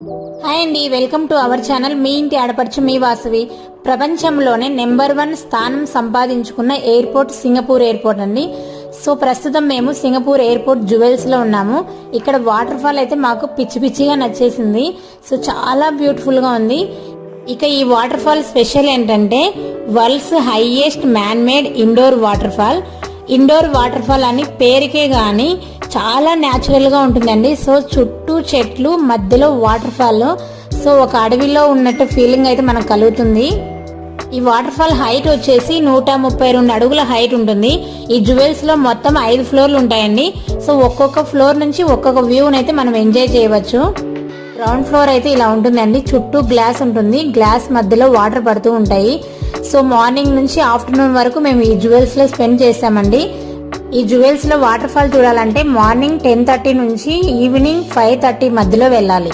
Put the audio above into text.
Hi అండి, welcome to our channel. మీ ఇంటి ఆడపడుచు మీ వాసవి. ప్రపంచంలోనే నెంబర్ 1 స్థానం సంపాదించుకున్న ఎయిర్పోర్ట్ సింగపూర్ ఎయిర్పోర్ట్ అండి. సో ప్రస్తుతం మేము సింగపూర్ ఎయిర్పోర్ట్ జ్యువెల్స్ లో ఉన్నాము. ఇక్కడ వాటర్ ఫాల్ అయితే మాకు పిచ్చి పిచ్చిగా నచ్చేసింది. సో చాలా బ్యూటిఫుల్ గా ఉంది. ఇక ఈ వాటర్ ఫాల్ స్పెషల్ ఏంటంటే world's highest man made indoor waterfall. Indoor waterfall అని పేరుకే గాని చాలా న్యాచురల్ గా ఉంటుందండి. సో చుట్టూ చెట్లు, మధ్యలో వాటర్ ఫాల్. సో ఒక అడవిలో ఉన్నట్టు ఫీలింగ్ అయితే మనకు కలుగుతుంది. ఈ వాటర్ ఫాల్ హైట్ వచ్చేసి 132 అడుగుల హైట్ ఉంటుంది. ఈ జ్యువెల్స్ లో మొత్తం 5 ఫ్లోర్లు ఉంటాయండి. సో ఒక్కొక్క ఫ్లోర్ నుంచి ఒక్కొక్క వ్యూని అయితే మనం ఎంజాయ్ చేయవచ్చు. గ్రౌండ్ ఫ్లోర్ అయితే ఇలా ఉంటుందండి. చుట్టూ గ్లాస్ ఉంటుంది. గ్లాస్ మధ్యలో వాటర్ పడుతూ ఉంటాయి. సో మార్నింగ్ నుంచి ఆఫ్టర్నూన్ వరకు మేము ఈ జ్యువెల్స్ లో స్పెండ్ చేసామండి. ఈ జ్యువెల్స్ లో వాటర్ ఫాల్ చూడాలంటే మార్నింగ్ 10:30 నుంచి ఈవినింగ్ 5:30 మధ్యలో వెళ్ళాలి.